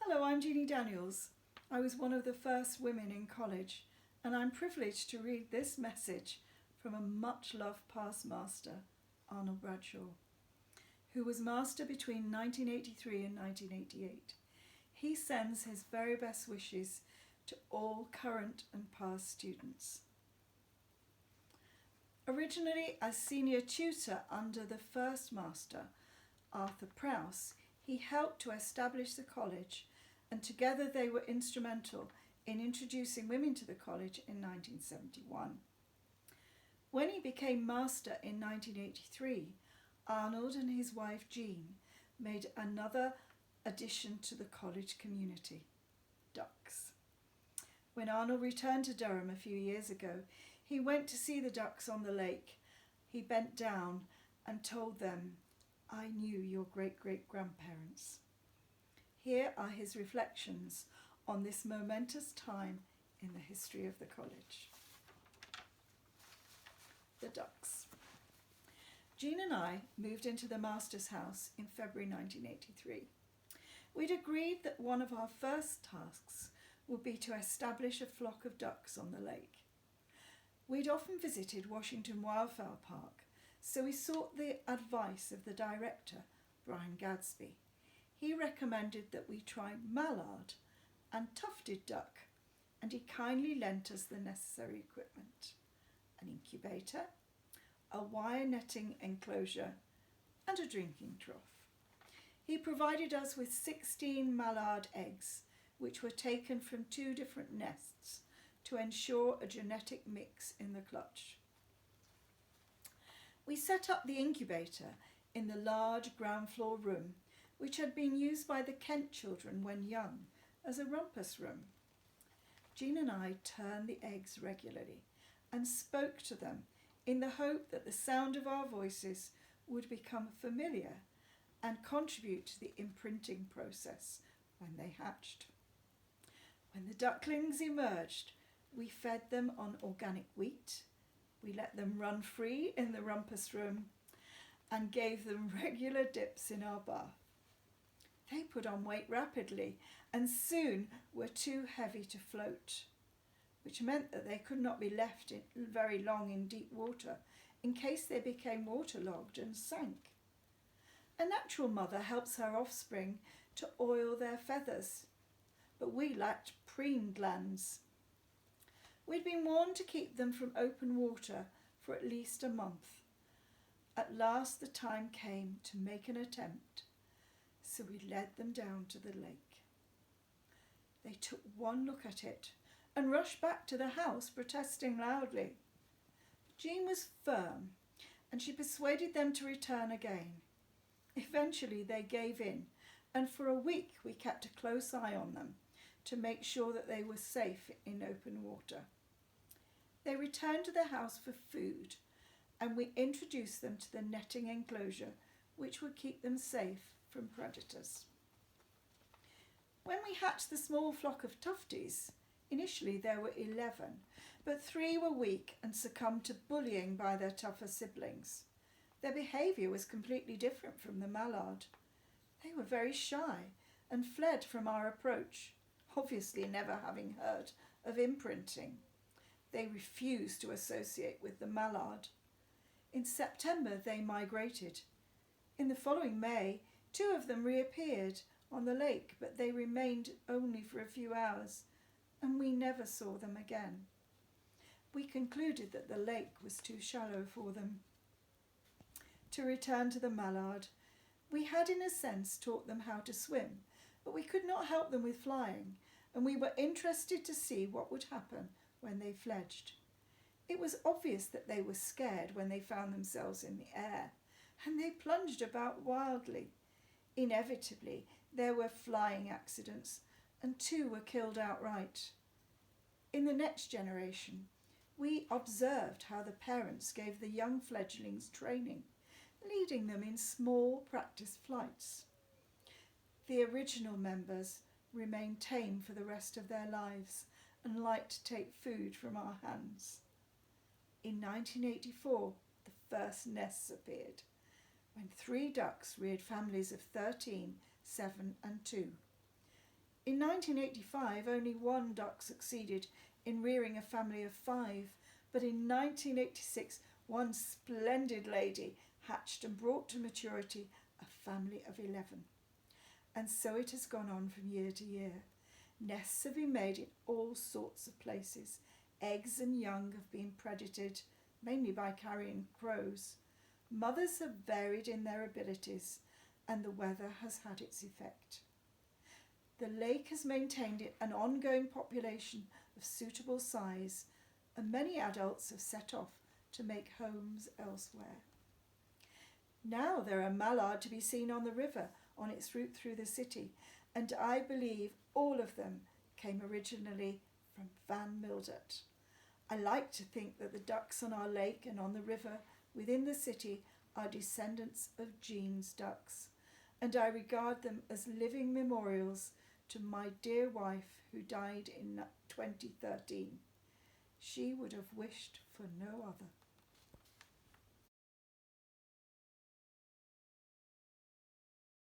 Hello, I'm Jeanne Daniels. I was one of the first women in college, and I'm privileged to read this message from a much-loved past master, Arnold Bradshaw, who was master between 1983 and 1988. He sends his very best wishes to all current and past students. Originally as senior tutor under the first master, Arthur Prowse, he helped to establish the college, and together they were instrumental in introducing women to the college in 1971. When he became master in 1983, Arnold and his wife Jeanne made another addition to the college community: ducks. When Arnold returned to Durham a few years ago, he went to see the ducks on the lake. He bent down and told them, "I knew your great-great-grandparents." Here are his reflections on this momentous time in the history of the college. The ducks. Jeanne and I moved into the master's house in February 1983. We'd agreed that one of our first tasks would be to establish a flock of ducks on the lake. We'd often visited Washington Wildfowl Park, so we sought the advice of the director, Brian Gadsby. He recommended that we try mallard and tufted duck, and he kindly lent us the necessary equipment: an incubator, a wire netting enclosure, and a drinking trough. He provided us with 16 mallard eggs, which were taken from 2 different nests to ensure a genetic mix in the clutch. We set up the incubator in the large ground floor room, which had been used by the Kent children when young as a rumpus room. Jeanne and I turned the eggs regularly and spoke to them in the hope that the sound of our voices would become familiar and contribute to the imprinting process when they hatched. When the ducklings emerged, we fed them on organic wheat, we let them run free in the rumpus room, and gave them regular dips in our bath. They put on weight rapidly and soon were too heavy to float, which meant that they could not be left very long in deep water in case they became waterlogged and sank. A natural mother helps her offspring to oil their feathers, but we lacked preen glands. We'd been warned to keep them from open water for at least a month. At last the time came to make an attempt, so we led them down to the lake. They took one look at it and rushed back to the house, protesting loudly. Jeanne was firm, and she persuaded them to return again. Eventually they gave in, and for a week we kept a close eye on them to make sure that they were safe in open water. They returned to the house for food, and we introduced them to the netting enclosure, which would keep them safe from predators. When we hatched the small flock of tufties, initially there were 11, but 3 were weak and succumbed to bullying by their tougher siblings. Their behaviour was completely different from the mallard. They were very shy and fled from our approach, obviously never having heard of imprinting. They refused to associate with the mallard. In September they migrated. In the following May, 2 of them reappeared on the lake, but they remained only for a few hours, and we never saw them again. We concluded that the lake was too shallow for them. To return to the mallard, we had in a sense taught them how to swim, but we could not help them with flying, and we were interested to see what would happen when they fledged. It was obvious that they were scared when they found themselves in the air, and they plunged about wildly. Inevitably, there were flying accidents, and 2 were killed outright. In the next generation, we observed how the parents gave the young fledglings training, leading them in small practice flights. The original members remained tame for the rest of their lives and liked to take food from our hands. In 1984, the first nests appeared, when 3 ducks reared families of 13, 7 and 2. In 1985, only one duck succeeded in rearing a family of 5, but in 1986, one splendid lady hatched and brought to maturity a family of 11. And so it has gone on from year to year. Nests have been made in all sorts of places. Eggs and young have been predated, mainly by carrion crows. Mothers have varied in their abilities, and the weather has had its effect. The lake has maintained an ongoing population of suitable size, and many adults have set off to make homes elsewhere. Now there are mallard to be seen on the river on its route through the city, and I believe all of them came originally from Van Mildert. I like to think that the ducks on our lake and on the river within the city are descendants of Jeanne's ducks, and I regard them as living memorials to my dear wife who died in 2013. She would have wished for no other.